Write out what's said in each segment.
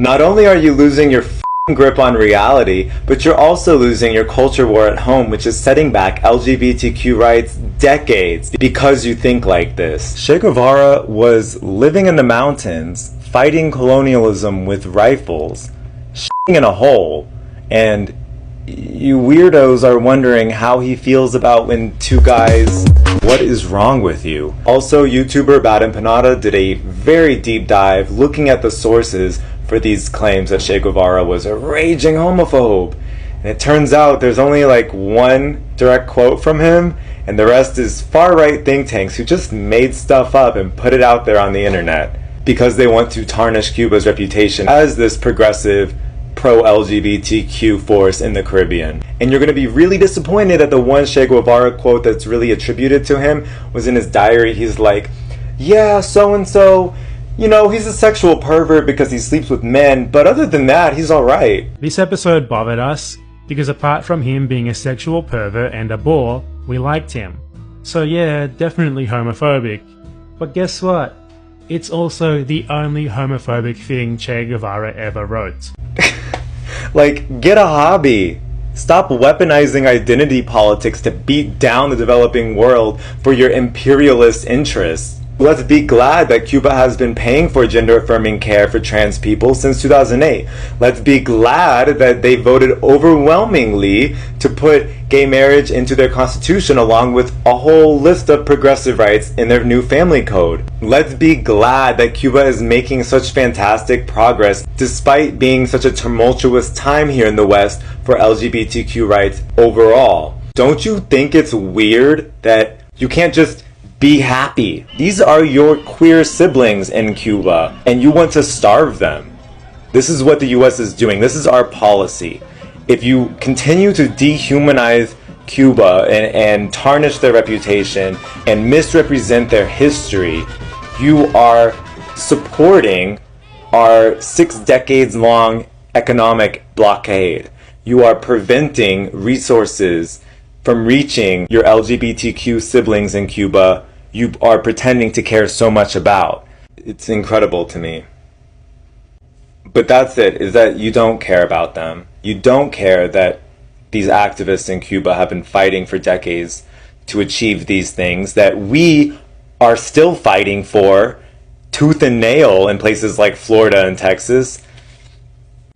Not only are you losing your f***ing grip on reality, but you're also losing your culture war at home, which is setting back LGBTQ rights decades because you think like this. Che Guevara was living in the mountains, fighting colonialism with rifles, shitting in a hole, and you weirdos are wondering how he feels about when two guys... What is wrong with you? Also, YouTuber Bad Empanada did a very deep dive looking at the sources for these claims that Che Guevara was a raging homophobe. And it turns out there's only like one direct quote from him, and the rest is far-right think tanks who just made stuff up and put it out there on the internet because they want to tarnish Cuba's reputation as this progressive, pro-LGBTQ force in the Caribbean. And you're going to be really disappointed that the one Che Guevara quote that's really attributed to him was in his diary. He's like, yeah, so-and-so, you know, he's a sexual pervert because he sleeps with men, but other than that, he's alright. This episode bothered us because apart from him being a sexual pervert and a bore, we liked him. So yeah, definitely homophobic. But guess what? It's also the only homophobic thing Che Guevara ever wrote. Like, get a hobby. Stop weaponizing identity politics to beat down the developing world for your imperialist interests. Let's be glad that Cuba has been paying for gender-affirming care for trans people since 2008. Let's be glad that they voted overwhelmingly to put gay marriage into their constitution along with a whole list of progressive rights in their new family code. Let's be glad that Cuba is making such fantastic progress despite being such a tumultuous time here in the West for LGBTQ rights overall. Don't you think it's weird that you can't just be happy? These are your queer siblings in Cuba, and you want to starve them. This is what the US is doing. This is our policy. If you continue to dehumanize Cuba and tarnish their reputation and misrepresent their history, you are supporting our 6 decades long economic blockade. You are preventing resources from reaching your LGBTQ siblings in Cuba you are pretending to care so much about. It's incredible to me. But that's it, is that you don't care about them. You don't care that these activists in Cuba have been fighting for decades to achieve these things that we are still fighting for tooth and nail in places like Florida and Texas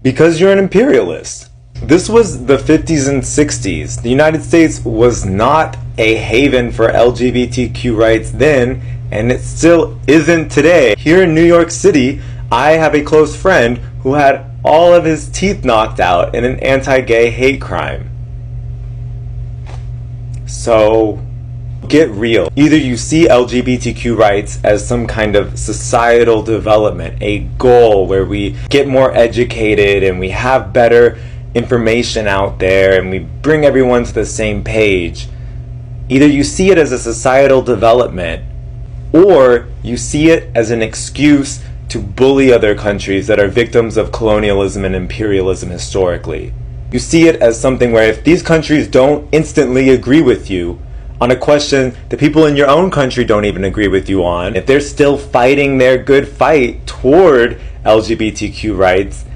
because you're an imperialist. This was the 50s and 60s. The United States was not a haven for LGBTQ rights then, and it still isn't today. Here in New York City, I have a close friend who had all of his teeth knocked out in an anti-gay hate crime. So, get real. Either you see LGBTQ rights as some kind of societal development, a goal where we get more educated and we have better information out there and we bring everyone to the same page. Either you see it as a societal development or you see it as an excuse to bully other countries that are victims of colonialism and imperialism historically. You see it as something where if these countries don't instantly agree with you on a question that people in your own country don't even agree with you on, if they're still fighting their good fight toward LGBTQ rights,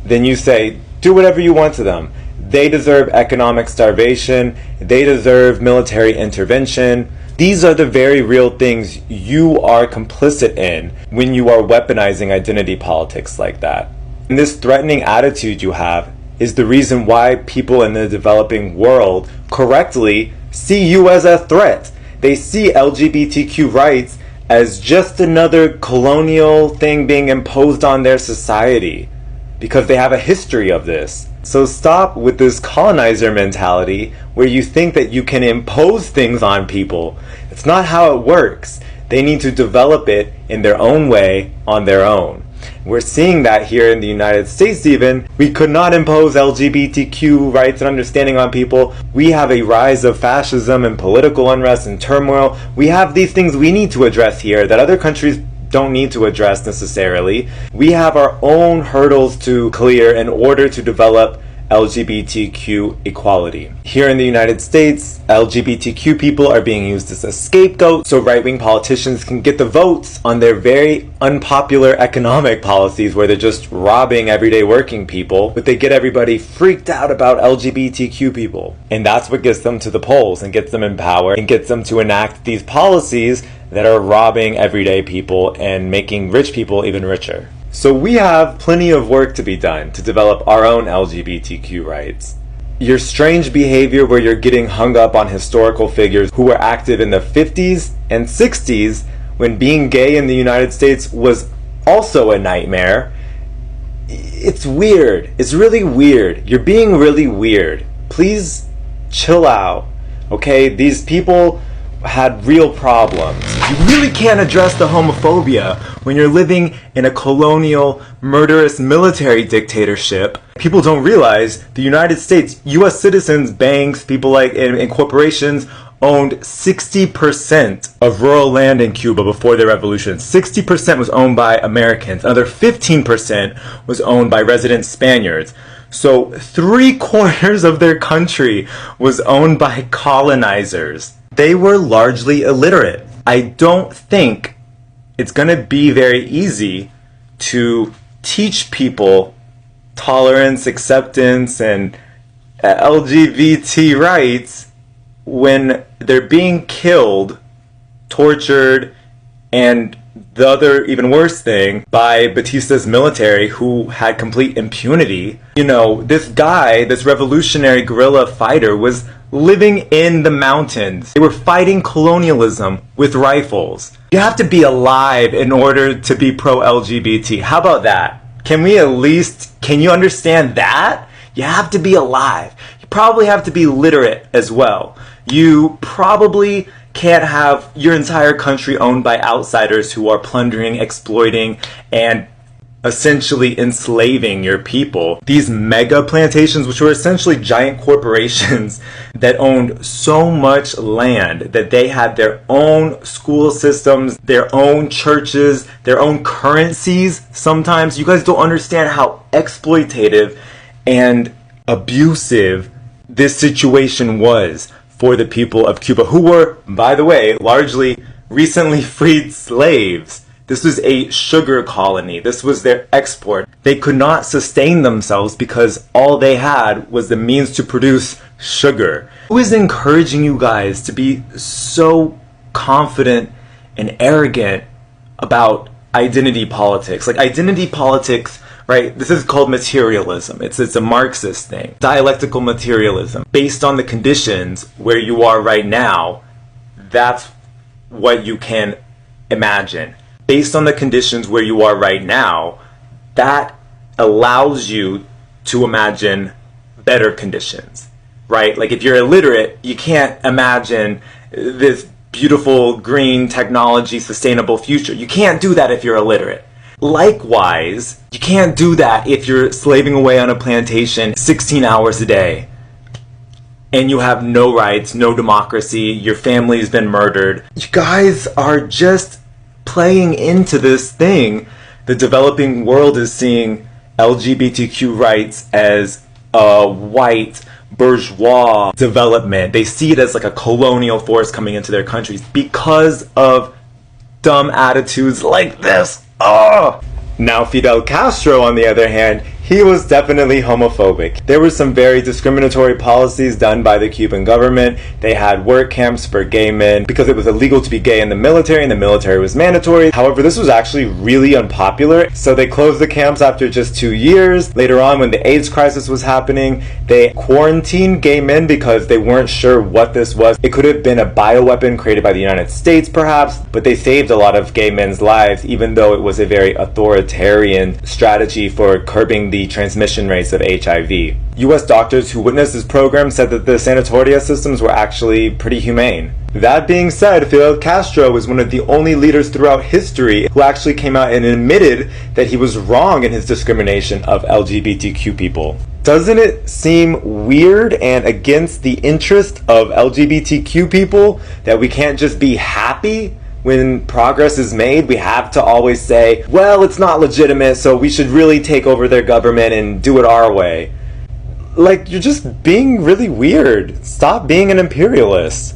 then you say, do whatever you want to them. They deserve economic starvation. They deserve military intervention. These are the very real things you are complicit in when you are weaponizing identity politics like that. And this threatening attitude you have is the reason why people in the developing world correctly see you as a threat. They see LGBTQ rights as just another colonial thing being imposed on their society, because they have a history of this. So stop with this colonizer mentality where you think that you can impose things on people. It's not how it works. They need to develop it in their own way, on their own. We're seeing that here in the United States even. We could not impose LGBTQ rights and understanding on people. We have a rise of fascism and political unrest and turmoil. We have these things we need to address here that other countries don't need to address necessarily. We have our own hurdles to clear in order to develop LGBTQ equality. Here in the United States, LGBTQ people are being used as a scapegoat so right-wing politicians can get the votes on their very unpopular economic policies where they're just robbing everyday working people, but they get everybody freaked out about LGBTQ people. And that's what gets them to the polls and gets them in power and gets them to enact these policies that are robbing everyday people and making rich people even richer. So we have plenty of work to be done to develop our own LGBTQ rights. Your strange behavior where you're getting hung up on historical figures who were active in the 50s and 60s when being gay in the United States was also a nightmare. It's weird. It's really weird. You're being really weird. Please chill out. Okay? These people had real problems. You really can't address the homophobia when you're living in a colonial, murderous military dictatorship. People don't realize the United States, US citizens, banks, people like in corporations owned 60% of rural land in Cuba before the revolution. 60% was owned by Americans. Another 15% was owned by resident Spaniards. So 3/4 of their country was owned by colonizers. They were largely illiterate. I don't think it's going to be very easy to teach people tolerance, acceptance, and LGBT rights when they're being killed, tortured, and the other even worse thing, by Batista's military who had complete impunity. You know, this guy, this revolutionary guerrilla fighter was living in the mountains. They were fighting colonialism with rifles. You have to be alive in order to be pro-LGBT. How about that? Can you understand that? You have to be alive. You probably have to be literate as well. You probably can't have your entire country owned by outsiders who are plundering, exploiting, and essentially enslaving your people. These mega plantations, which were essentially giant corporations that owned so much land that they had their own school systems, their own churches, their own currencies. Sometimes you guys don't understand how exploitative and abusive this situation was for the people of Cuba, who were, by the way, largely recently freed slaves. This was a sugar colony. This was their export. They could not sustain themselves because all they had was the means to produce sugar. Who is encouraging you guys to be so confident and arrogant about identity politics? Like, identity politics, right? This is called materialism. It's a Marxist thing. Dialectical materialism. Based on the conditions where you are right now, that's what you can imagine. Based on the conditions where you are right now, that allows you to imagine better conditions, right? Like if you're illiterate, you can't imagine this beautiful green technology sustainable future. You can't do that if you're illiterate. Likewise, you can't do that if you're slaving away on a plantation 16 hours a day and you have no rights, no democracy, your family's been murdered. You guys are just playing into this thing. The developing world is seeing LGBTQ rights as a white bourgeois development. They see it as like a colonial force coming into their countries because of dumb attitudes like this. Now Fidel Castro, on the other hand, he was definitely homophobic. There were some very discriminatory policies done by the Cuban government. They had work camps for gay men because it was illegal to be gay in the military, and the military was mandatory. However, this was actually really unpopular, so they closed the camps after just 2 years. Later on, when the AIDS crisis was happening, they quarantined gay men because they weren't sure what this was. It could have been a bioweapon created by the United States, perhaps, but they saved a lot of gay men's lives, even though it was a very authoritarian strategy for curbing the transmission rates of HIV. US doctors who witnessed this program said that the sanatoria systems were actually pretty humane. That being said, Fidel Castro was one of the only leaders throughout history who actually came out and admitted that he was wrong in his discrimination of LGBTQ people. Doesn't it seem weird and against the interest of LGBTQ people that we can't just be happy when progress is made? We have to always say, well, it's not legitimate, so we should really take over their government and do it our way. Like, you're just being really weird. Stop being an imperialist.